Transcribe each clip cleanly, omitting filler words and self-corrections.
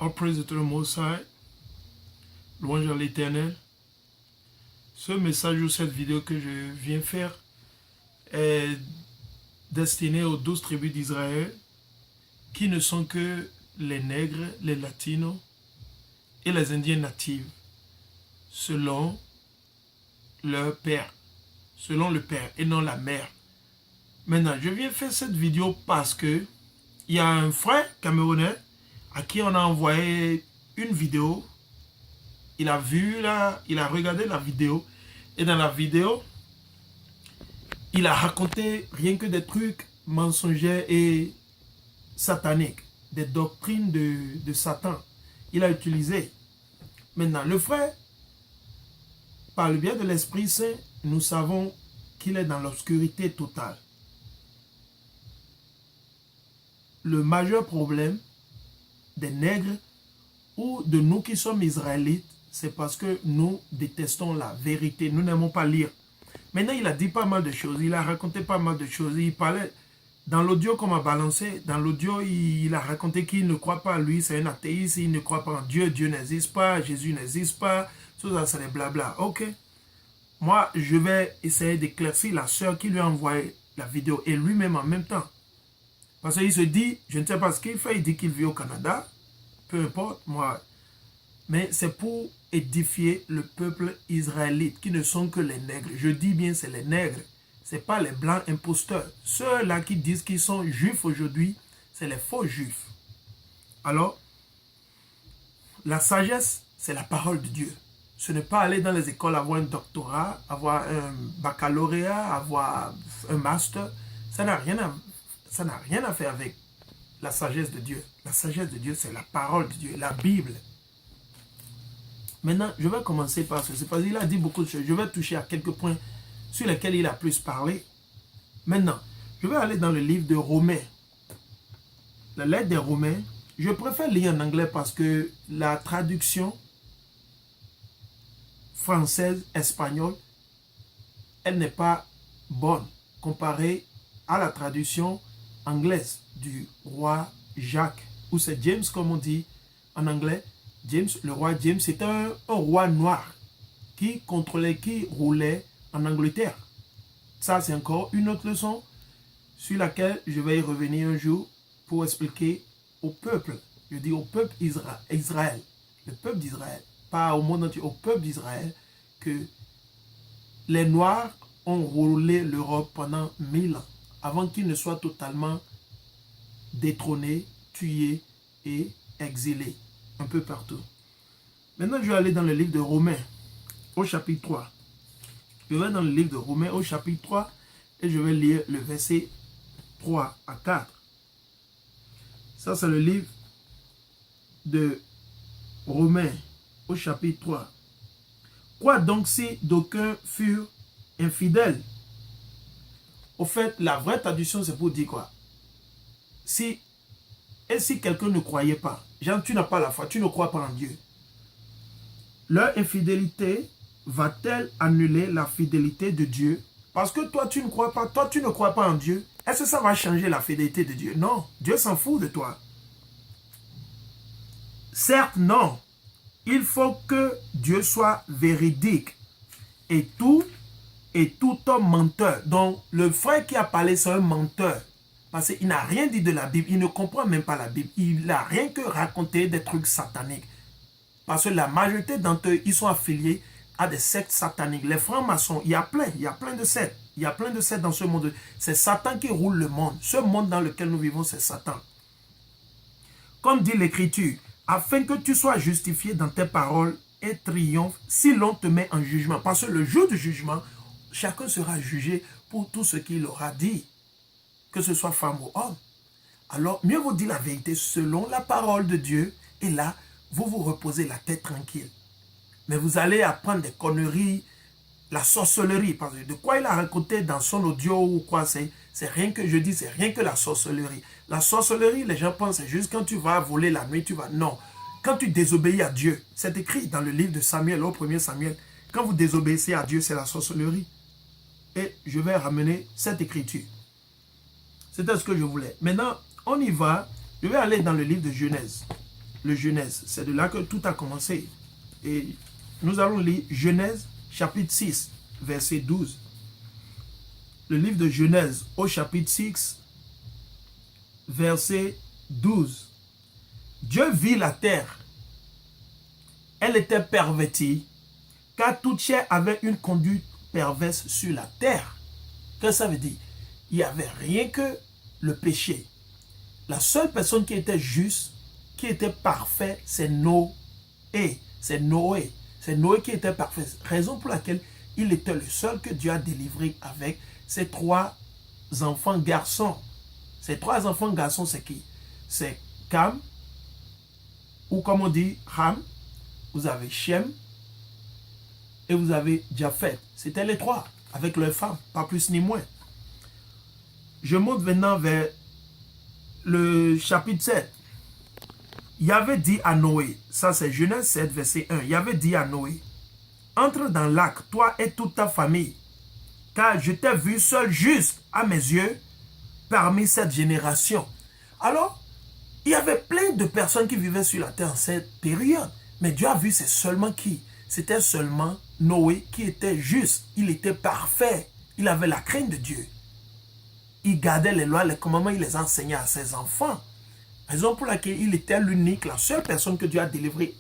All praise to the Most High. Louange à l'Éternel. Ce message ou cette vidéo que je viens faire est destiné aux 12 tribus d'Israël qui ne sont que les nègres, les latinos et les indiens natifs selon leur père, selon le père et non la mère. Maintenant, je viens faire cette vidéo parce que il y a un frère camerounais à qui on a envoyé une vidéo. Il a vu là, il a regardé la vidéo et dans la vidéo, il a raconté rien que des trucs mensongers et sataniques, des doctrines de Satan. Il a utilisé. Maintenant, le frère, par le biais de l'Esprit Saint, nous savons qu'il est dans l'obscurité totale. Le majeur problème des nègres ou de nous qui sommes israélites, c'est parce que nous détestons la vérité. Nous n'aimons pas lire. Maintenant, il a dit pas mal de choses. Il a raconté pas mal de choses. Il parlait, dans l'audio qu'on m'a balancé, dans l'audio, il a raconté qu'il ne croit pas à lui. C'est un athéiste. Il ne croit pas en Dieu. Dieu n'existe pas. Jésus n'existe pas. Tout ça, c'est des blabla. Ok. Moi, je vais essayer d'éclaircir la sœur qui lui a envoyé la vidéo et lui-même en même temps. Parce qu'il se dit, je ne sais pas ce qu'il fait. Il dit qu'il vit au Canada. Peu importe, moi. Mais c'est pour édifier le peuple israélite, qui ne sont que les nègres. Je dis bien, c'est les nègres. Ce n'est pas les blancs imposteurs. Ceux-là qui disent qu'ils sont juifs aujourd'hui, c'est les faux juifs. Alors, la sagesse, c'est la parole de Dieu. Ce n'est pas aller dans les écoles, avoir un doctorat, avoir un baccalauréat, avoir un master. Ça n'a rien à faire avec la sagesse de Dieu. La sagesse de Dieu, c'est la parole de Dieu, la Bible. Maintenant, je vais commencer par ceci, parce qu'il a dit beaucoup de choses. Je vais toucher à quelques points sur lesquels il a plus parlé. Maintenant, je vais aller dans le livre de Romains. La lettre des Romains, je préfère lire en anglais parce que la traduction française, espagnole, elle n'est pas bonne comparée à la traduction anglaise du roi Jacques, ou c'est James comme on dit en anglais. James, le roi James, c'est un roi noir qui contrôlait, qui roulait en Angleterre. Ça, c'est encore une autre leçon sur laquelle je vais y revenir un jour pour expliquer au peuple. Je dis au peuple Israël, le peuple d'Israël, pas au monde entier, au peuple d'Israël, que les Noirs ont roulé l'Europe pendant 1000 ans, avant qu'ils ne soient totalement détrônés, tués et exilés un peu partout. Maintenant, je vais aller dans le livre de Romains, au chapitre 3. Je vais dans le livre de Romains, au chapitre 3, et je vais lire le verset 3 à 4. Ça, c'est le livre de Romains, au chapitre 3. Quoi donc si d'aucuns furent infidèles? Au fait, la vraie traduction, c'est pour dire quoi? Si quelqu'un ne croyait pas, genre tu n'as pas la foi, tu ne crois pas en Dieu, leur infidélité va-t-elle annuler la fidélité de Dieu? Parce que toi tu ne crois pas en Dieu. Est-ce que ça va changer la fidélité de Dieu? Non, Dieu s'en fout de toi. Certes, non. Il faut que Dieu soit véridique. Et tout homme menteur. Donc, le frère qui a parlé, c'est un menteur. Parce qu'il n'a rien dit de la Bible. Il ne comprend même pas la Bible. Il n'a rien que raconté des trucs sataniques. Parce que la majorité d'entre eux, ils sont affiliés à des sectes sataniques. Les francs-maçons, il y a plein de sectes. Il y a plein de sectes dans ce monde. C'est Satan qui roule le monde. Ce monde dans lequel nous vivons, c'est Satan. Comme dit l'Écriture, afin que tu sois justifié dans tes paroles et triomphe si l'on te met en jugement. Parce que le jour du jugement, chacun sera jugé pour tout ce qu'il aura dit, que ce soit femme ou homme. Alors, mieux vaut dire la vérité selon la parole de Dieu, et là, vous vous reposez la tête tranquille. Mais vous allez apprendre des conneries, la sorcellerie, parce que de quoi il a raconté dans son audio ou quoi, c'est rien que je dis, c'est rien que la sorcellerie. La sorcellerie, les gens pensent, c'est juste quand tu vas voler la nuit, tu vas... Non, quand tu désobéis à Dieu, c'est écrit dans le livre de Samuel, au 1er Samuel, quand vous désobéissez à Dieu, c'est la sorcellerie. Et je vais ramener cette écriture. C'était ce que je voulais. Maintenant, on y va. Je vais aller dans le livre de Genèse. le Genèse. C'est de là que tout a commencé. Et nous allons lire Genèse chapitre 6, verset 12. Le livre de Genèse au chapitre 6, verset 12. Dieu vit la terre. Elle était pervertie, car toute chair avait une conduite perverse sur la terre. Qu'est-ce que ça veut dire? Il n'y avait rien que le péché. La seule personne qui était juste, qui était parfait, c'est Noé. C'est Noé. C'est Noé qui était parfait. Raison pour laquelle il était le seul que Dieu a délivré avec ses 3 enfants garçons. Ces 3 enfants garçons, c'est qui? C'est Cam, ou comme on dit, Ham. Vous avez Shem et vous avez Japhet. C'était les 3, avec leurs femmes, pas plus ni moins. Je monte maintenant vers le chapitre 7. Yahvé dit à Noé, ça c'est Genèse 7, verset 1. Yahvé dit à Noé, entre dans l'arc, toi et toute ta famille, car je t'ai vu seul juste à mes yeux parmi cette génération. Alors, il y avait plein de personnes qui vivaient sur la terre en cette période. Mais Dieu a vu, c'est seulement qui? C'était seulement Noé qui était juste. Il était parfait. Il avait la crainte de Dieu. Il gardait les lois, les commandements, il les enseignait à ses enfants. Raison pour laquelle il était l'unique, la seule personne que Dieu a délivrée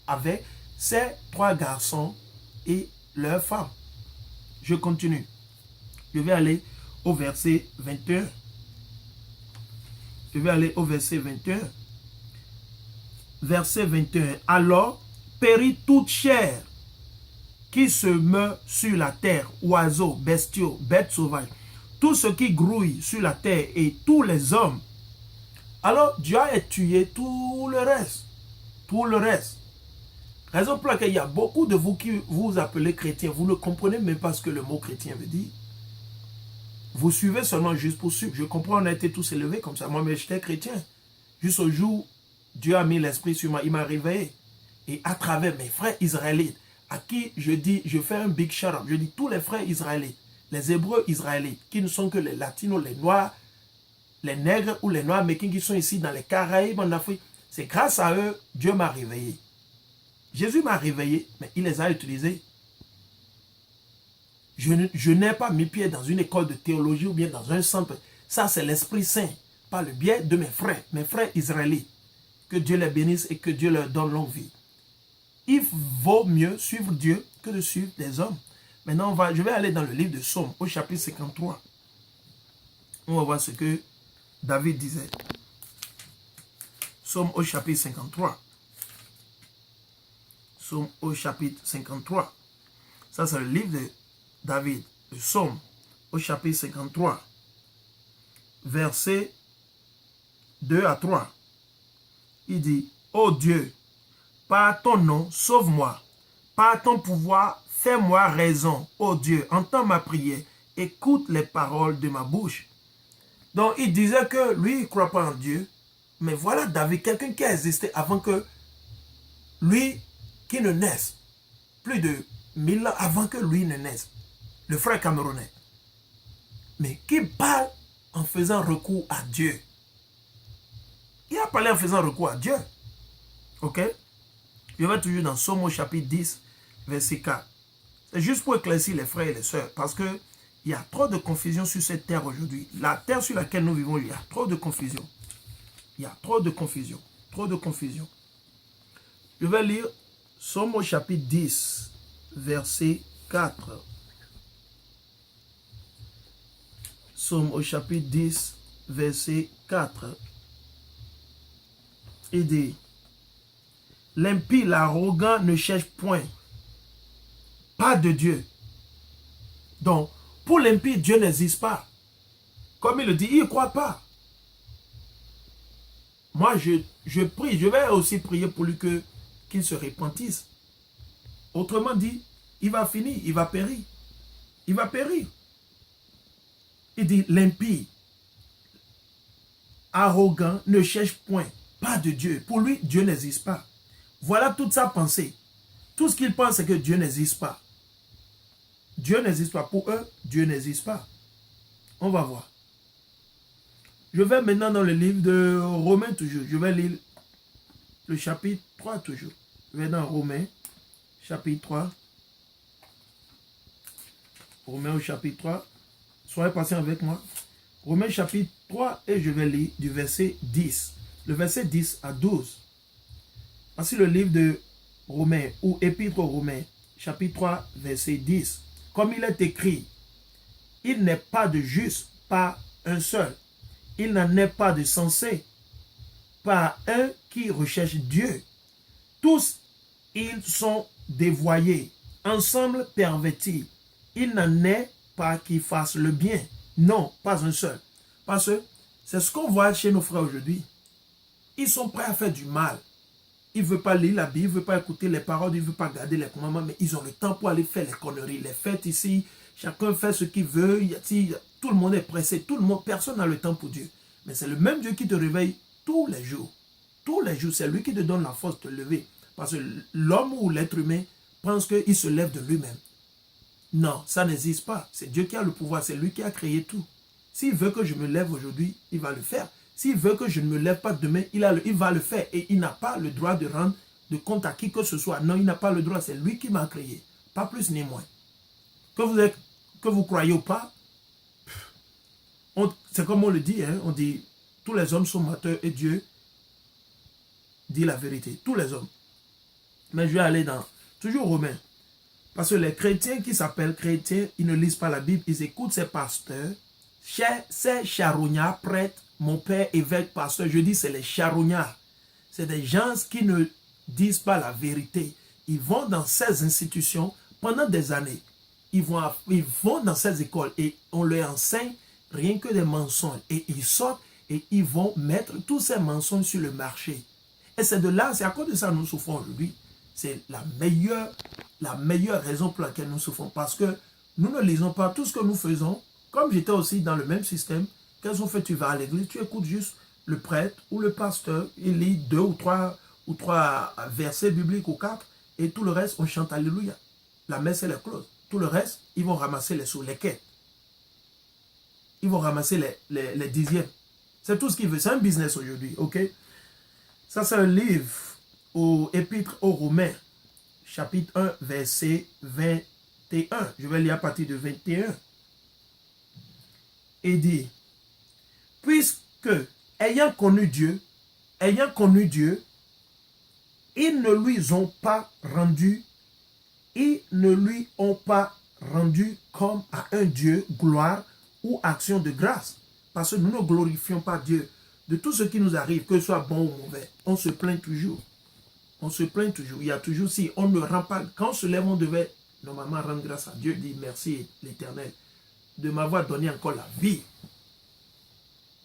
avec ses 3 garçons et leurs femmes. Je continue. Je vais aller au verset 21. Je vais aller au verset 21. Verset 21. Alors périt toute chair qui se meurt sur la terre, oiseaux, bestiaux, bêtes sauvages, tout ce qui grouille sur la terre et tous les hommes. Alors Dieu a tué tout le reste. Tout le reste. Raison pour laquelle il y a beaucoup de vous qui vous appelez chrétiens. Vous ne comprenez même pas ce que le mot chrétien veut dire. Vous suivez seulement juste pour suivre. Je comprends, on a été tous élevés comme ça. Moi, mais j'étais chrétien. Juste au jour, Dieu a mis l'esprit sur moi. Il m'a réveillé. Et à travers mes frères israélites, à qui je dis, je fais un big shout-out. Je dis tous les frères israélites, les hébreux israélites, qui ne sont que les latinos, les noirs, les nègres ou les noirs américains qui sont ici dans les Caraïbes, en Afrique. C'est grâce à eux, Dieu m'a réveillé. Jésus m'a réveillé, mais il les a utilisés. Je n'ai pas mis pied dans une école de théologie ou bien dans un centre. Ça, c'est l'Esprit Saint, par le biais de mes frères israélites. Que Dieu les bénisse et que Dieu leur donne longue vie. Il vaut mieux suivre Dieu que de suivre des hommes. Maintenant, je vais aller dans le livre de Psaume, au chapitre 53. On va voir ce que David disait. Psaume au chapitre 53. Psaume au chapitre 53. Ça, c'est le livre de David, le Psaume, au chapitre 53, versets 2 à 3. Il dit, « Ô Dieu, par ton nom, sauve-moi. Par ton pouvoir, fais-moi raison. Ô Dieu, entends ma prière. Écoute les paroles de ma bouche. » Donc, il disait que lui, il ne croit pas en Dieu. Mais voilà David, quelqu'un qui a existé avant que lui, qui ne naisse, plus de 1000 ans avant que lui ne naisse. Le frère camerounais. Mais qui parle en faisant recours à Dieu. Il a parlé en faisant recours à Dieu. Ok? Je vais toujours dans Psaume au chapitre 10, verset 4. C'est juste pour éclaircir les frères et les sœurs. Parce que il y a trop de confusion sur cette terre aujourd'hui. La terre sur laquelle nous vivons, il y a trop de confusion. Il y a trop de confusion. Trop de confusion. Je vais lire Psaume au chapitre 10, verset 4. Psaume au chapitre 10, verset 4. Il dit, « L'impie, l'arrogant ne cherche point, pas de Dieu. » Donc, pour l'impie, Dieu n'existe pas. Comme il le dit, il ne croit pas. Moi, je prie, je vais aussi prier pour lui qu'il se repentisse. Autrement dit, il va finir, il va périr. Il va périr. Il dit, l'impie, arrogant, ne cherche point, pas de Dieu. Pour lui, Dieu n'existe pas. Voilà toute sa pensée. Tout ce qu'il pense, c'est que Dieu n'existe pas. Dieu n'existe pas. Pour eux, Dieu n'existe pas. On va voir. Je vais maintenant dans le livre de Romains toujours. Je vais lire le chapitre 3 toujours. Je vais dans Romains, chapitre 3. Romains au chapitre 3. Soyez patient avec moi. Romains chapitre 3 et je vais lire du verset 10. Le verset 10 à 12. Voici le livre de Romains ou Épître aux Romains, chapitre 3, verset 10. Comme il est écrit, il n'est pas de juste, pas un seul. Il n'en est pas de sensé, pas un qui recherche Dieu. Tous, ils sont dévoyés, ensemble pervertis. Il n'en est pas qui fasse le bien. Non, pas un seul. Parce que c'est ce qu'on voit chez nos frères aujourd'hui. Ils sont prêts à faire du mal. Ils ne veulent pas lire la Bible, ils ne veulent pas écouter les paroles, ils ne veulent pas garder les commandements, mais ils ont le temps pour aller faire les conneries, les fêtes ici. Chacun fait ce qu'il veut. Tout le monde est pressé. Personne n'a le temps pour Dieu. Mais c'est le même Dieu qui te réveille tous les jours. Tous les jours, c'est lui qui te donne la force de te lever. Parce que l'homme ou l'être humain pense qu'il se lève de lui-même. Non, ça n'existe pas. C'est Dieu qui a le pouvoir. C'est lui qui a créé tout. S'il veut que je me lève aujourd'hui, il va le faire. S'il veut que je ne me lève pas demain, il va le faire. Et il n'a pas le droit de rendre de compte à qui que ce soit. Non, il n'a pas le droit. C'est lui qui m'a créé. Pas plus ni moins. Que vous croyez ou pas, c'est comme on le dit. Hein, on dit, tous les hommes sont menteurs et Dieu dit la vérité. Tous les hommes. Mais je vais aller dans, toujours Romains. Parce que les chrétiens qui s'appellent chrétiens, ils ne lisent pas la Bible. Ils écoutent ces pasteurs. Ces charognards, prêtres, mon père, évêque, pasteur, je dis c'est les charognards. C'est des gens qui ne disent pas la vérité. Ils vont dans ces institutions pendant des années. Ils vont dans ces écoles et on leur enseigne rien que des mensonges. Et ils sortent et ils vont mettre tous ces mensonges sur le marché. Et c'est de là, c'est à cause de ça que nous souffrons aujourd'hui. C'est la meilleure raison pour laquelle nous souffrons. Parce que nous ne lisons pas tout ce que nous faisons. Comme j'étais aussi dans le même système, qu'elles ont fait, tu vas à l'église, tu écoutes juste le prêtre ou le pasteur, il lit 2 ou 3 versets bibliques ou 4, et tout le reste, on chante Alléluia. La messe, elle est close. Tout le reste, ils vont ramasser les sous, les quêtes. Ils vont ramasser les dixièmes. C'est tout ce qu'ils veulent. C'est un business aujourd'hui, ok? Ça, c'est un livre au Épître aux Romains, chapitre 1, verset 21. Je vais lire à partir de 21. Et dit, puisque, ayant connu Dieu, ils ne lui ont pas rendu comme à un Dieu gloire ou action de grâce. Parce que nous ne glorifions pas Dieu de tout ce qui nous arrive, que ce soit bon ou mauvais. On se plaint toujours. On se plaint toujours. Il y a toujours, si on ne rend pas, quand on se lève, on devait normalement rendre grâce à Dieu, dire merci l'Éternel de m'avoir donné encore la vie.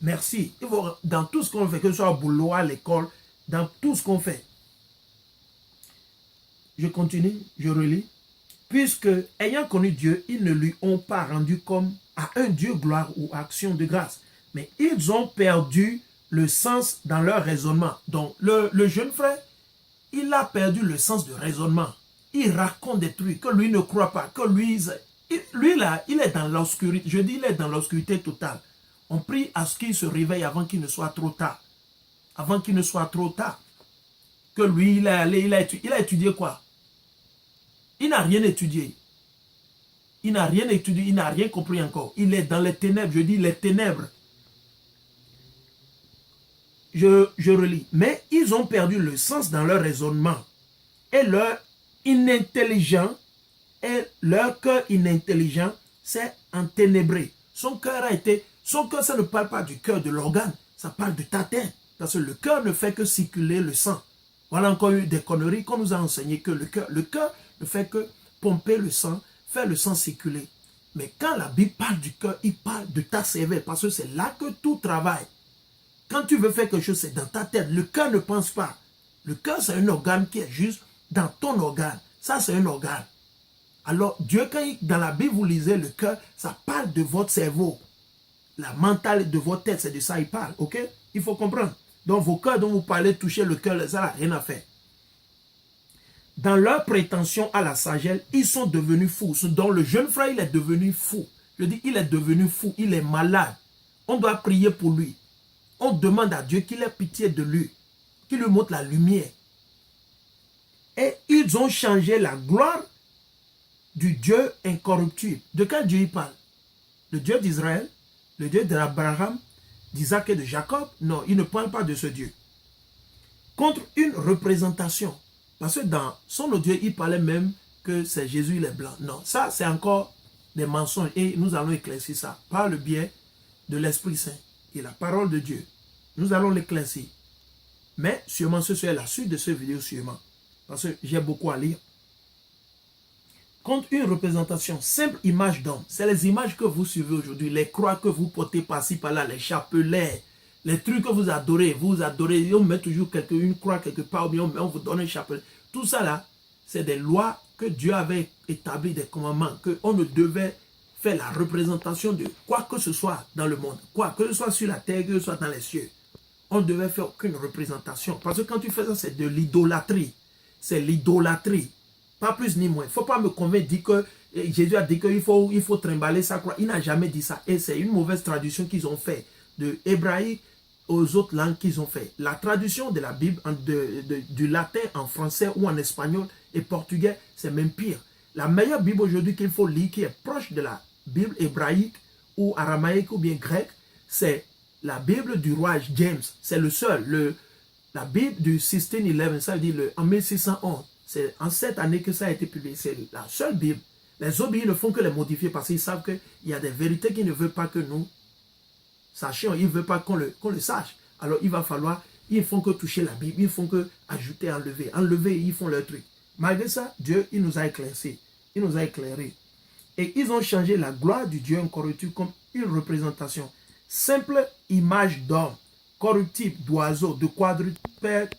Merci. Il faut, dans tout ce qu'on fait, que ce soit au boulot, à l'école, dans tout ce qu'on fait. Je continue, je relis. Puisque, ayant connu Dieu, ils ne lui ont pas rendu comme à un Dieu gloire ou action de grâce. Mais ils ont perdu le sens dans leur raisonnement. Donc, le jeune frère, il a perdu le sens de raisonnement. Il raconte des trucs que lui ne croit pas, que lui là, il est dans l'obscurité. Je dis, il est dans l'obscurité totale. On prie à ce qu'il se réveille avant qu'il ne soit trop tard. Avant qu'il ne soit trop tard. Que lui, il a étudié quoi? Il n'a rien étudié. Il n'a rien étudié, il n'a rien compris encore. Il est dans les ténèbres, je dis les ténèbres. Je relis. Mais ils ont perdu le sens dans leur raisonnement. Et leur inintelligent, leur cœur inintelligent s'est enténébré. Son cœur, ça ne parle pas du cœur de l'organe, ça parle de ta tête. Parce que le cœur ne fait que circuler le sang. Voilà encore eu des conneries qu'on nous a enseigné que le cœur ne fait que pomper le sang, faire le sang circuler. Mais quand la Bible parle du cœur, il parle de ta cervelle, parce que c'est là que tout travaille. Quand tu veux faire quelque chose, c'est dans ta tête. Le cœur ne pense pas. Le cœur, c'est un organe qui est juste dans ton organe. Ça, c'est un organe. Alors, Dieu, quand dans la Bible, vous lisez le cœur, ça parle de votre cerveau. La mentale de votre tête, c'est de ça il parle, ok? Il faut comprendre. Donc, vos cœurs dont vous parlez, toucher le cœur, ça n'a rien à faire. Dans leur prétention à la sagesse, ils sont devenus fous. Donc, le jeune frère, il est devenu fou. Je dis, il est devenu fou, il est malade. On doit prier pour lui. On demande à Dieu qu'il ait pitié de lui, qui lui montre la lumière. Et ils ont changé la gloire du Dieu incorruptible. De quel Dieu il parle? Le Dieu d'Israël, le Dieu d'Abraham, d'Isaac et de Jacob? Non, il ne parle pas de ce Dieu. Contre une représentation. Parce que dans son audio, il parlait même que c'est Jésus, il est blanc. Non, ça c'est encore des mensonges. Et nous allons éclaircir ça par le biais de l'Esprit Saint et la parole de Dieu. Nous allons l'éclaircir. Mais sûrement ce sera la suite de cette vidéo, sûrement. Parce que j'ai beaucoup à lire. Contre une représentation, simple image d'homme. C'est les images que vous suivez aujourd'hui, les croix que vous portez par-ci, par-là, les chapelets, les trucs que vous adorez, on met toujours une croix quelque part, ou bien on vous donne un chapelet. Tout ça là, c'est des lois que Dieu avait établies, des commandements, qu'on ne devait faire la représentation de quoi que ce soit dans le monde, quoi que ce soit sur la terre, que ce soit dans les cieux. On ne devait faire aucune représentation. Parce que quand tu fais ça, c'est de l'idolâtrie. C'est l'idolâtrie. Pas plus ni moins. Il ne faut pas me convaincre de dire que Jésus a dit qu'il faut trimballer sa croix. Il n'a jamais dit ça. Et c'est une mauvaise traduction qu'ils ont fait de hébraïque aux autres langues qu'ils ont fait. La traduction de la Bible du latin en français ou en espagnol et portugais, c'est même pire. La meilleure Bible aujourd'hui qu'il faut lire, qui est proche de la Bible hébraïque ou aramaïque ou bien grecque, c'est la Bible du roi James. C'est le seul. La Bible du 1611, ça veut dire en 1611. C'est en cette année que ça a été publié. C'est la seule Bible. Les autres Bibles ne font que les modifier parce qu'ils savent qu'il y a des vérités qu'ils ne veulent pas que nous sachions. Ils ne veulent pas qu'on le sache. Alors il va falloir, ils ne font que toucher la Bible. Ils ne font que ajouter, enlever. Enlever, ils font leur truc. Malgré ça, Dieu, il nous a éclaircis. Il nous a éclairés. Et ils ont changé la gloire du Dieu incorruptible comme une représentation. Simple image d'homme, corruptible, d'oiseaux, de quadrupèdes,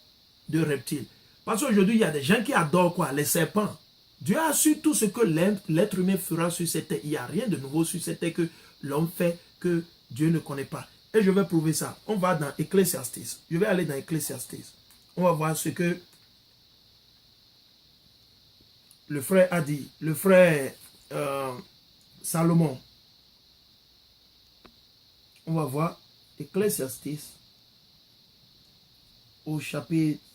de reptiles. Parce qu'aujourd'hui, il y a des gens qui adorent quoi? Les serpents. Dieu a su tout ce que l'être humain fera sur cette terre. Il n'y a rien de nouveau sur cette terre que l'homme fait que Dieu ne connaît pas. Et je vais prouver ça. On va dans Ecclésiastes. Je vais aller dans Ecclésiastes. On va voir ce que le frère a dit. Le frère Salomon. On va voir Ecclésiastes au chapitre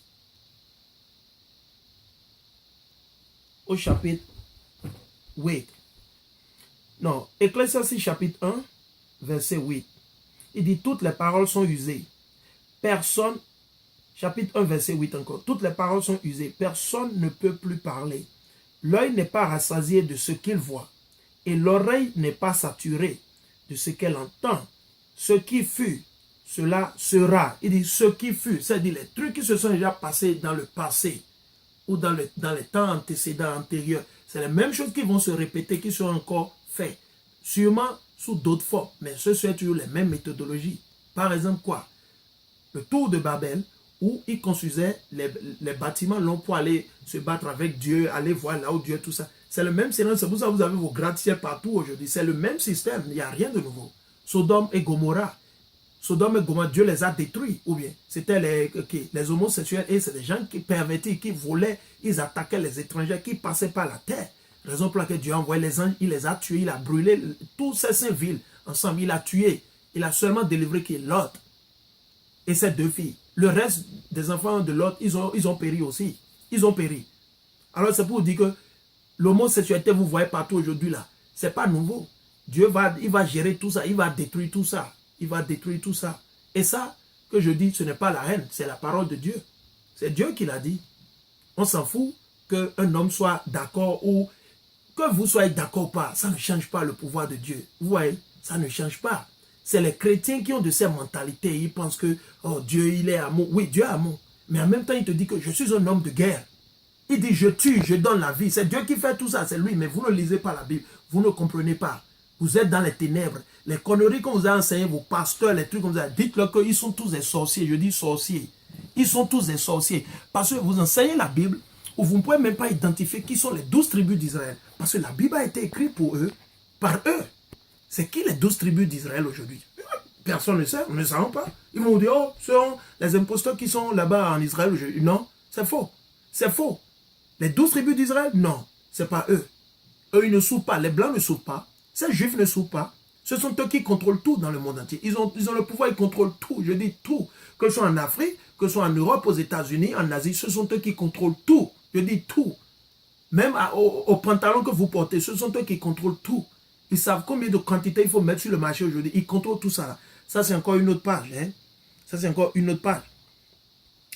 8. Non, Ecclésiastes chapitre 1, verset 8. Il dit, toutes les paroles sont usées. Personne, chapitre 1, verset 8 encore. Toutes les paroles sont usées. Personne ne peut plus parler. L'œil n'est pas rassasié de ce qu'il voit. Et l'oreille n'est pas saturée de ce qu'elle entend. Ce qui fut, cela sera. Il dit, ce qui fut, c'est-à-dire les trucs qui se sont déjà passés dans le passé ou dans les temps antécédents, antérieurs. C'est les mêmes choses qui vont se répéter, qui sont encore faites. Sûrement sous d'autres formes, mais ce sont toujours les mêmes méthodologies. Par exemple, quoi? Le tour de Babel, où ils construisaient les bâtiments longs pour aller se battre avec Dieu, aller voir là où Dieu, tout ça. C'est le même scénario, c'est pour ça que vous avez vos gratte-ciel partout aujourd'hui. C'est le même système, il n'y a rien de nouveau. Sodome et Gomorrah. Sodome et Gomorrah, Dieu les a détruits. Ou bien, c'était les homosexuels et c'est des gens qui pervertis, qui volaient, ils attaquaient les étrangers, qui passaient par la terre. Raison pour laquelle Dieu a envoyé les anges, il les a tués, il a brûlé toutes ces 5 villes ensemble, il a tué. Il a seulement délivré qui est Lot et ses 2 filles. Le reste des enfants de Lot, ils ont péri aussi. Ils ont péri. Alors c'est pour vous dire que l'homosexualité, vous voyez partout aujourd'hui là, c'est pas nouveau. Dieu il va gérer tout ça, il va détruire tout ça. Il va détruire tout ça. Et ça, que je dis, ce n'est pas la haine, c'est la parole de Dieu. C'est Dieu qui l'a dit. On s'en fout qu'un homme soit d'accord ou que vous soyez d'accord ou pas. Ça ne change pas le pouvoir de Dieu. Vous voyez, ça ne change pas. C'est les chrétiens qui ont de ces mentalités. Ils pensent que oh, Dieu, il est amour. Oui, Dieu est amour. Mais en même temps, il te dit que je suis un homme de guerre. Il dit, je tue, je donne la vie. C'est Dieu qui fait tout ça, c'est lui. Mais vous ne lisez pas la Bible. Vous ne comprenez pas. Vous êtes dans les ténèbres. Les conneries qu'on vous a enseignées, vos pasteurs, les trucs comme ça, dites-leur qu'ils sont tous des sorciers. Je dis sorciers. Ils sont tous des sorciers. Parce que vous enseignez la Bible, où vous ne pouvez même pas identifier qui sont les 12 tribus d'Israël. Parce que la Bible a été écrite pour eux, par eux. C'est qui les 12 tribus d'Israël aujourd'hui? Personne ne sait, nous ne savons pas. Ils vont vous dire, oh, ce sont les imposteurs qui sont là-bas en Israël aujourd'hui. Non, c'est faux. C'est faux. Les 12 tribus d'Israël, non, ce n'est pas eux. Eux, ils ne souffrent pas. Les Blancs ne souffrent pas. Ces Juifs ne souffrent pas. Ce sont eux qui contrôlent tout dans le monde entier. Ils ont le pouvoir, ils contrôlent tout. Je dis tout. Que ce soit en Afrique, que ce soit en Europe, aux États-Unis, en Asie, ce sont eux qui contrôlent tout. Je dis tout. Même au pantalon que vous portez, ce sont eux qui contrôlent tout. Ils savent combien de quantité il faut mettre sur le marché aujourd'hui. Ils contrôlent tout ça là. Ça, c'est encore une autre page. Hein? Ça, c'est encore une autre page.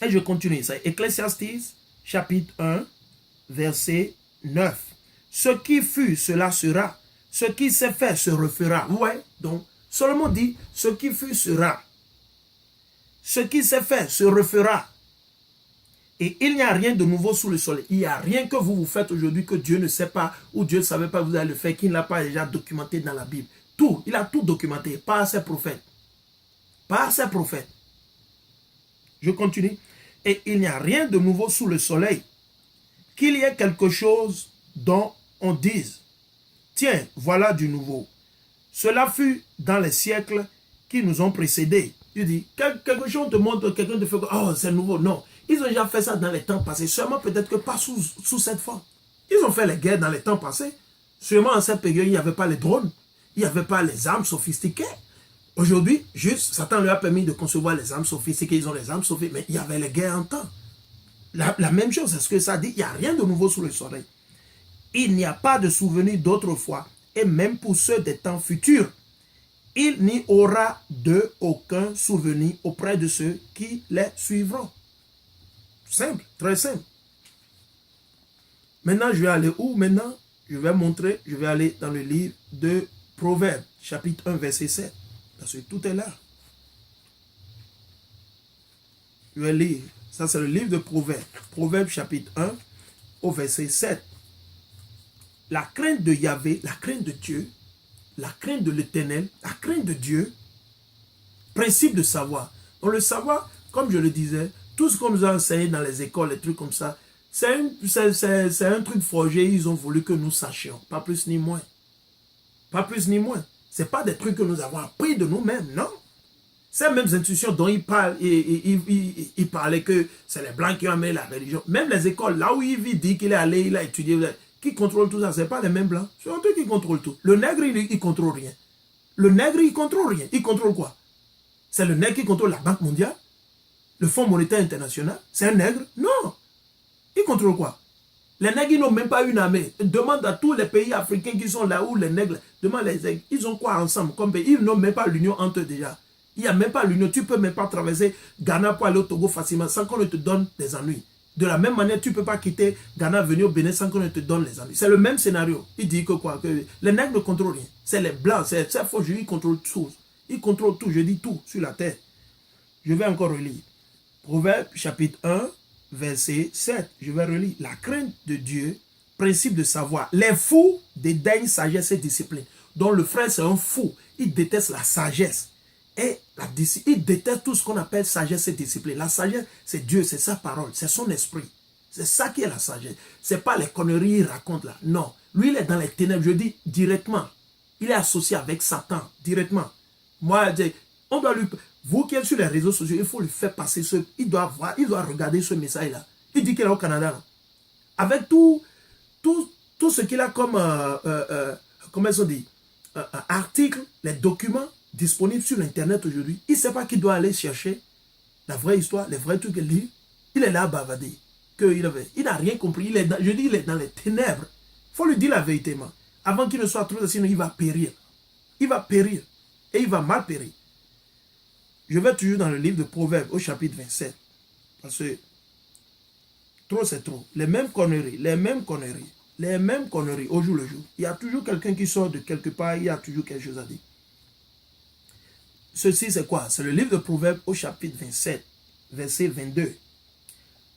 Et je continue. C'est Ecclésiastes, chapitre 1, verset 9. Ce qui fut, cela sera. Ce qui s'est fait, se refera. Ouais, donc, seulement dit, ce qui fut, sera. Ce qui s'est fait, se refera. Et il n'y a rien de nouveau sous le soleil. Il n'y a rien que vous faites aujourd'hui que Dieu ne sait pas, ou Dieu ne savait pas que vous allez le faire, qu'il n'a pas déjà documenté dans la Bible. Tout, il a tout documenté, par ses prophètes. Par ses prophètes. Je continue. Et il n'y a rien de nouveau sous le soleil. Qu'il y ait quelque chose dont on dise, tiens, voilà du nouveau. Cela fut dans les siècles qui nous ont précédés. Tu dis, quelque chose te montre, quelqu'un te fait, oh, c'est nouveau. Non, ils ont déjà fait ça dans les temps passés. Seulement peut-être que pas sous cette forme. Ils ont fait les guerres dans les temps passés. Seulement en cette période, il n'y avait pas les drones. Il n'y avait pas les armes sophistiquées. Aujourd'hui, juste, Satan leur a permis de concevoir les armes sophistiquées. Ils ont les armes sophistiquées, mais il y avait les guerres en temps. La même chose, c'est ce que ça dit. Il n'y a rien de nouveau sous le soleil. Il n'y a pas de souvenir d'autrefois. Et même pour ceux des temps futurs, il n'y aura de aucun souvenir auprès de ceux qui les suivront. Simple, très simple. Maintenant, je vais aller où? Maintenant, je vais montrer, je vais aller dans le livre de Proverbes, chapitre 1, verset 7. Parce que tout est là. Je vais lire. Ça, c'est le livre de Proverbes. Proverbes, chapitre 1, au verset 7. La crainte de Yahvé, la crainte de Dieu, la crainte de l'Éternel, la crainte de Dieu, principe de savoir. Donc le savoir, comme je le disais, tout ce qu'on nous a enseigné dans les écoles, les trucs comme ça, c'est un truc forgé, ils ont voulu que nous sachions, pas plus ni moins. Pas plus ni moins. Ce n'est pas des trucs que nous avons appris de nous-mêmes, non. Ces mêmes institutions dont il parle, il parlait que c'est les Blancs qui ont amené la religion. Même les écoles, là où il dit qu'il est allé, il a étudié, qui contrôle tout ça, ce n'est pas les mêmes Blancs. C'est eux qui contrôlent tout. Le nègre, il ne contrôle rien. Le nègre, il ne contrôle rien. Il contrôle quoi? C'est le nègre qui contrôle la Banque mondiale, le Fonds monétaire international. C'est un nègre? Non. Il contrôle quoi? Les nègres, ils n'ont même pas une armée. Demande à tous les pays africains qui sont là où les nègres, demande les nègres, ils ont quoi ensemble comme pays? Ils n'ont même pas l'union entre eux déjà. Il n'y a même pas l'union. Tu ne peux même pas traverser Ghana pour aller au Togo facilement sans qu'on ne te donne des ennuis. De la même manière, tu ne peux pas quitter Ghana, venir au Bénin sans qu'on ne te donne les ennuis. C'est le même scénario. Il dit que quoi? Que les nègres ne contrôlent rien. C'est les blancs, c'est faux, ils contrôlent tout. Ils contrôlent tout, je dis tout, sur la terre. Je vais encore relire. Proverbe chapitre 1, verset 7. Je vais relire. La crainte de Dieu, principe de savoir. Les fous dédaignent sagesse et discipline. Donc le frère, c'est un fou. Il déteste la sagesse. Et il déteste tout ce qu'on appelle sagesse et discipline. La sagesse, c'est Dieu, c'est sa parole, c'est son esprit. C'est ça qui est la sagesse. Ce n'est pas les conneries qu'il raconte là. Non. Lui, il est dans les ténèbres. Je dis directement. Il est associé avec Satan, directement. Moi, on doit lui... Vous qui êtes sur les réseaux sociaux, il faut lui faire passer ce... Il doit voir, il doit regarder ce message-là. Il dit qu'il est au Canada. Là. Avec tout ce qu'il a comme... comment on dit articles, les documents disponibles sur Internet aujourd'hui. Il ne sait pas qu'il doit aller chercher la vraie histoire, les vrais trucs qu'il lit. Il est là à bavarder. Il n'a rien compris. Je dis, il est dans les ténèbres. Il faut lui dire la vérité. Avant qu'il ne soit trop, sinon il va périr. Il va périr. Et il va mal périr. Je vais toujours dans le livre de Proverbes au chapitre 27. Parce que trop c'est trop. Les mêmes conneries au jour le jour. Il y a toujours quelqu'un qui sort de quelque part, il y a toujours quelque chose à dire. Ceci c'est quoi? C'est le livre de Proverbes au chapitre 27, verset 22.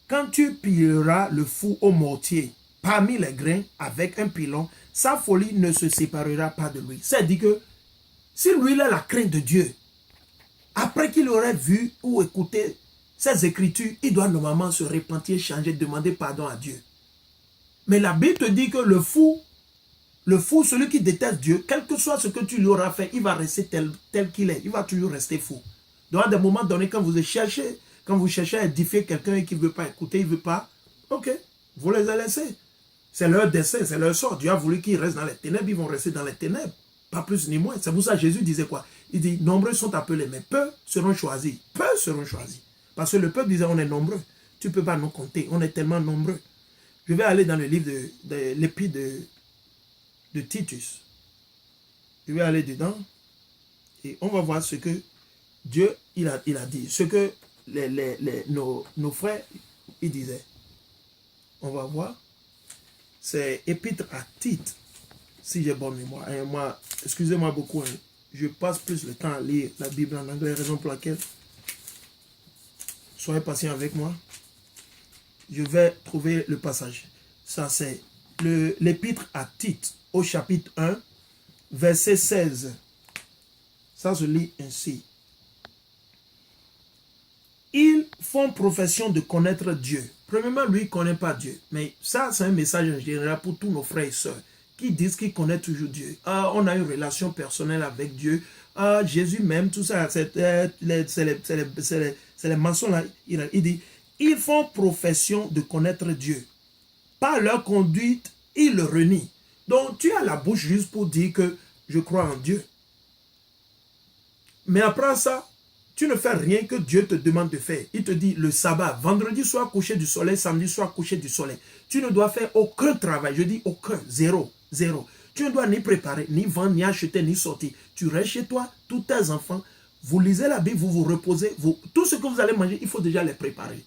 Quand tu pilleras le fou au mortier parmi les grains avec un pilon, sa folie ne se séparera pas de lui. C'est-à-dire que si lui il a la crainte de Dieu, après qu'il aurait vu ou écouté ces écritures, il doit normalement se repentir, changer, demander pardon à Dieu. Mais la Bible te dit que le fou, celui qui déteste Dieu, quel que soit ce que tu lui auras fait, il va rester tel qu'il est. Il va toujours rester fou. Donc à des moments donnés, quand vous cherchez à édifier quelqu'un et qui ne veut pas écouter, il ne veut pas, ok, vous les laissez. C'est leur dessein, c'est leur sort. Dieu a voulu qu'ils restent dans les ténèbres, ils vont rester dans les ténèbres. Pas plus ni moins. C'est pour ça que Jésus disait quoi? Il dit, nombreux sont appelés, mais peu seront choisis. Peu seront choisis. Parce que le peuple disait, on est nombreux. Tu ne peux pas nous compter, on est tellement nombreux. Je vais aller dans le livre de l'épître de Titus. Je vais aller dedans et on va voir ce que Dieu il a dit. Ce que nos frères ils disaient. On va voir. C'est épître à Tite, si j'ai bonne mémoire. Et moi, excusez-moi beaucoup, hein, je passe plus le temps à lire la Bible en anglais, raison pour laquelle soyez patient avec moi. Je vais trouver le passage. Ça, c'est l'épître à Tite, au chapitre 1, verset 16. Ça se lit ainsi. Ils font profession de connaître Dieu. Premièrement, lui, il ne connaît pas Dieu. Mais ça, c'est un message en général pour tous nos frères et sœurs qui disent qu'ils connaissent toujours Dieu. On a une relation personnelle avec Dieu. Jésus même, tout ça, c'est les maçons là. Il dit, ils font profession de connaître Dieu. Par leur conduite, ils le renient. Donc, tu as la bouche juste pour dire que je crois en Dieu. Mais après ça, tu ne fais rien que Dieu te demande de faire. Il te dit le sabbat, vendredi soir coucher du soleil, samedi soir coucher du soleil. Tu ne dois faire aucun travail. Je dis aucun, zéro, zéro. Tu ne dois ni préparer, ni vendre, ni acheter, ni sortir. Tu restes chez toi, tous tes enfants, vous lisez la Bible, vous vous reposez. Tout ce que vous allez manger, il faut déjà les préparer.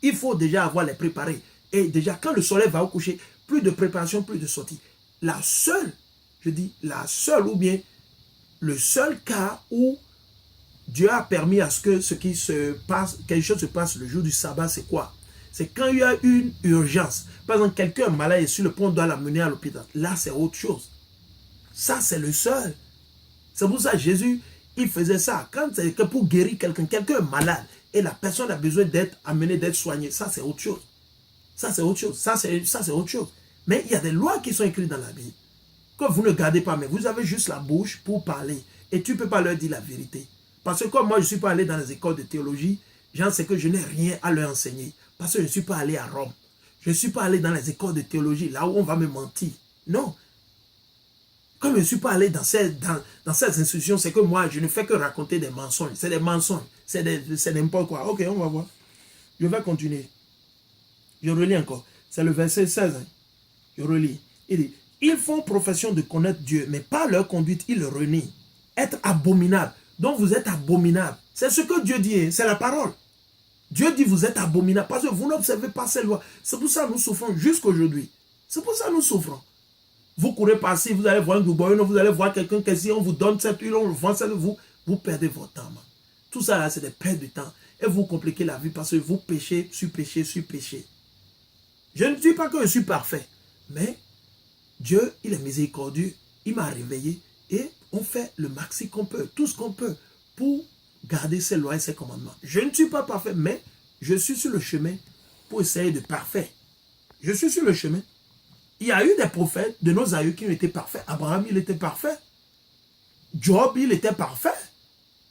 Il faut déjà avoir les préparés. Et déjà, quand le soleil va au coucher, plus de préparation, plus de sortie. La seule, je dis la seule ou bien le seul cas où Dieu a permis à ce que quelque chose se passe le jour du sabbat, c'est quoi? C'est quand il y a une urgence. Par exemple, quelqu'un est malade et sur le pont doit l'amener à l'hôpital. Là, c'est autre chose. Ça, c'est le seul. C'est pour ça que Jésus, il faisait ça. Quand c'est que pour guérir quelqu'un est malade et la personne a besoin d'être amenée, d'être soignée, ça, c'est autre chose. Ça, c'est autre chose. Ça, c'est autre chose. Mais il y a des lois qui sont écrites dans la Bible que vous ne gardez pas, mais vous avez juste la bouche pour parler. Et tu ne peux pas leur dire la vérité. Parce que comme moi, je ne suis pas allé dans les écoles de théologie, j'en sais que je n'ai rien à leur enseigner. Parce que je ne suis pas allé à Rome. Je ne suis pas allé dans les écoles de théologie, là où on va me mentir. Non. Comme je ne suis pas allé dans ces institutions, c'est que moi, je ne fais que raconter des mensonges. C'est des mensonges. C'est n'importe quoi. Ok, on va voir. Je vais continuer. Je relis encore. C'est le verset 16. Je relis. Il dit, ils font profession de connaître Dieu, mais par leur conduite, ils le renient. Être abominable. Donc vous êtes abominable. C'est ce que Dieu dit, c'est la parole. Dieu dit vous êtes abominable parce que vous n'observez pas ces lois. C'est pour ça que nous souffrons jusqu'aujourd'hui. C'est pour ça que nous souffrons. Vous courez par-ci, vous allez voir un Dubaï, vous allez voir quelqu'un qui on vous donne cette huile, on vend cette, vous perdez votre temps. Man. Tout ça là, c'est des pertes de temps. Et vous compliquez la vie parce que vous péchez, sur péché, sur péché. Je ne dis pas que je suis parfait, mais Dieu, il est miséricordieux. Il m'a réveillé et on fait le maxi qu'on peut, tout ce qu'on peut pour garder ses lois et ses commandements. Je ne suis pas parfait, mais je suis sur le chemin pour essayer de parfait. Je suis sur le chemin. Il y a eu des prophètes de nos aïeux qui ont été parfaits. Abraham, il était parfait. Job, il était parfait.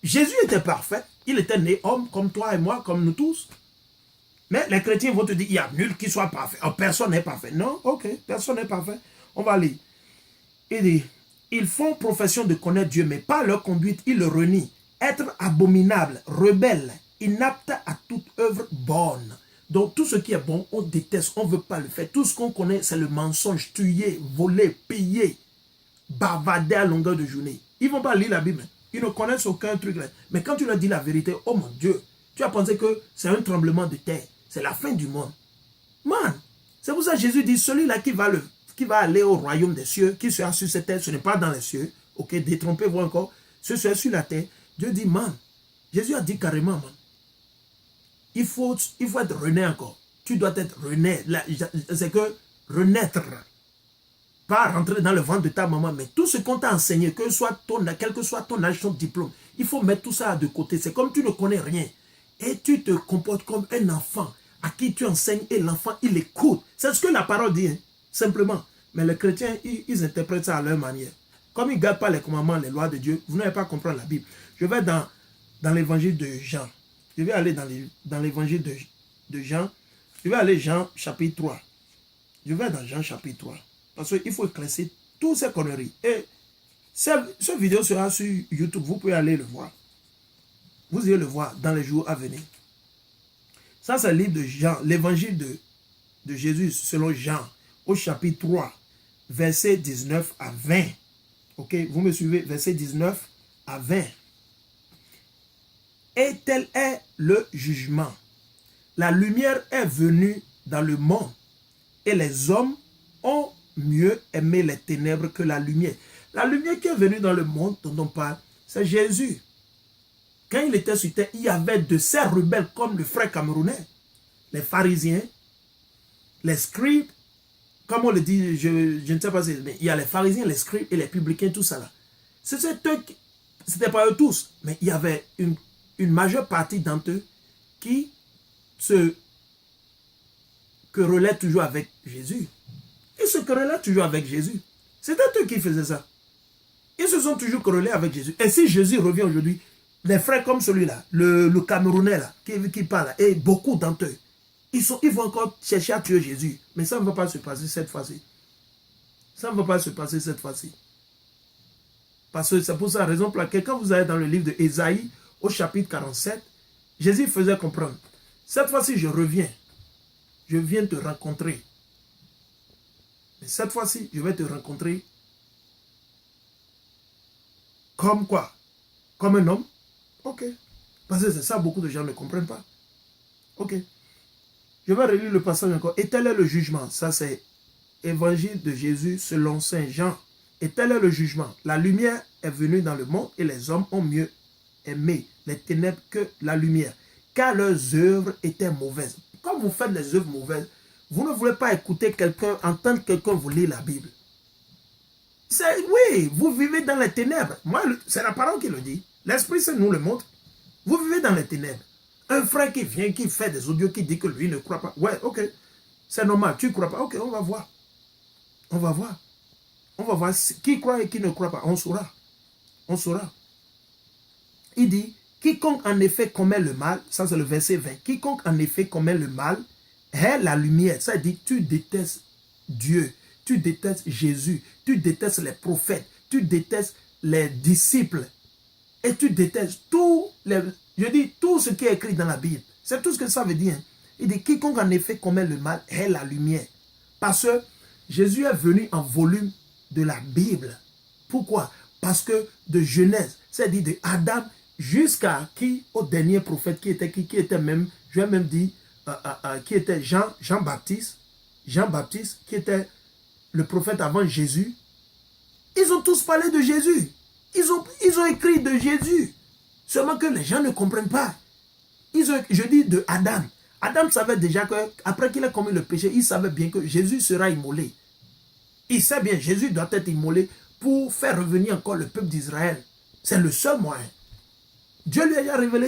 Jésus était parfait. Il était né homme comme toi et moi, comme nous tous. Mais les chrétiens vont te dire, il n'y a nul qui soit parfait. Oh, personne n'est parfait. Non, ok, personne n'est parfait. On va lire. Il dit, ils font profession de connaître Dieu, mais par leur conduite, ils le renient. Être abominable, rebelle, inapte à toute œuvre bonne. Donc tout ce qui est bon, on déteste, on ne veut pas le faire. Tout ce qu'on connaît, c'est le mensonge, tuer, voler, piller, bavarder à longueur de journée. Ils ne vont pas lire la Bible. Ils ne connaissent aucun truc là. Mais quand tu leur dis la vérité, oh mon Dieu, tu as pensé que c'est un tremblement de terre. C'est la fin du monde. Man, c'est pour ça que Jésus dit, celui-là qui va aller au royaume des cieux, qui sera sur cette terre, ce n'est pas dans les cieux. Ok, détrompez-vous encore. Ce sera sur la terre. Dieu dit, man, Jésus a dit carrément, man, il faut être rené encore. Tu dois être rené. C'est que renaître. Pas rentrer dans le ventre de ta maman, mais tout ce qu'on t'a enseigné, quel que soit ton âge, ton diplôme, il faut mettre tout ça de côté. C'est comme tu ne connais rien. Et tu te comportes comme un enfant à qui tu enseignes et l'enfant, il écoute. C'est ce que la parole dit, hein, simplement. Mais les chrétiens, ils interprètent ça à leur manière. Comme ils ne gardent pas les commandements, les lois de Dieu, vous n'allez pas comprendre la Bible. Je vais dans l'évangile de Jean. Je vais aller dans l'évangile de Jean. Je vais aller Jean chapitre 3. Je vais dans Jean chapitre 3. Parce qu'il faut éclaircir toutes ces conneries. Et cette vidéo sera sur YouTube. Vous pouvez aller le voir. Vous irez le voir dans les jours à venir. Ça, c'est le livre de Jean, l'évangile de Jésus selon Jean, au chapitre 3, versets 19 à 20. Ok, vous me suivez, versets 19 à 20. Et tel est le jugement. La lumière est venue dans le monde et les hommes ont mieux aimé les ténèbres que la lumière. La lumière qui est venue dans le monde dont on parle, c'est Jésus. Quand il était sur terre, il y avait de ces rebelles comme le frère camerounais, les pharisiens, les scribes, comme on le dit, je ne sais pas, mais il y a les pharisiens, les scribes et les publicains, tout ça là. C'était pas eux tous, mais il y avait une majeure partie d'entre eux qui se querellaient toujours avec Jésus. Ils se querellaient toujours avec Jésus. C'était eux qui faisaient ça. Ils se sont toujours querellés avec Jésus. Et si Jésus revient aujourd'hui, les frères comme celui-là, le Camerounais là, qui parle, et beaucoup d'entre eux, ils vont encore chercher à tuer Jésus. Mais ça ne va pas se passer cette fois-ci. Ça ne va pas se passer cette fois-ci. Parce que c'est pour ça, raison pour laquelle, quand vous allez dans le livre de Ésaïe, au chapitre 47, Jésus faisait comprendre, cette fois-ci je reviens, je viens te rencontrer. Mais cette fois-ci, je vais te rencontrer comme quoi? Comme un homme? Ok. Parce que c'est ça, beaucoup de gens ne comprennent pas. Ok. Je vais relire le passage encore. Et tel est le jugement. Ça, c'est Évangile de Jésus selon Saint Jean. Et tel est le jugement. La lumière est venue dans le monde et les hommes ont mieux aimé les ténèbres que la lumière, car leurs œuvres étaient mauvaises. Quand vous faites des œuvres mauvaises, vous ne voulez pas écouter quelqu'un, entendre quelqu'un vous lire la Bible. Oui, vous vivez dans les ténèbres. Moi, c'est la parole qui le dit. L'Esprit Saint nous le montre. Vous vivez dans les ténèbres. Un frère qui vient, qui fait des audios, qui dit que lui ne croit pas. Ouais, ok. C'est normal, tu ne crois pas. Ok, on va voir. On va voir. On va voir qui croit et qui ne croit pas. On saura. On saura. Il dit, quiconque en effet commet le mal, ça c'est le verset 20, quiconque en effet commet le mal est la lumière. Ça dit, tu détestes Dieu, tu détestes Jésus, tu détestes les prophètes, tu détestes les disciples et tu détestes tout ce qui est écrit dans la Bible. C'est tout ce que ça veut dire. Il dit, quiconque en effet commet le mal est la lumière. Parce que Jésus est venu en volume de la Bible. Pourquoi? Parce que de Genèse, c'est-à-dire de Adam jusqu'à qui, au dernier prophète qui était même, je vais même dire, qui était Jean-Baptiste, qui était le prophète avant Jésus. Ils ont tous parlé de Jésus. Ils ont écrit de Jésus. Seulement que les gens ne comprennent pas. Je dis de Adam. Adam savait déjà qu'après qu'il ait commis le péché, il savait bien que Jésus sera immolé. Il sait bien, Jésus doit être immolé pour faire revenir encore le peuple d'Israël. C'est le seul moyen. Dieu lui a révélé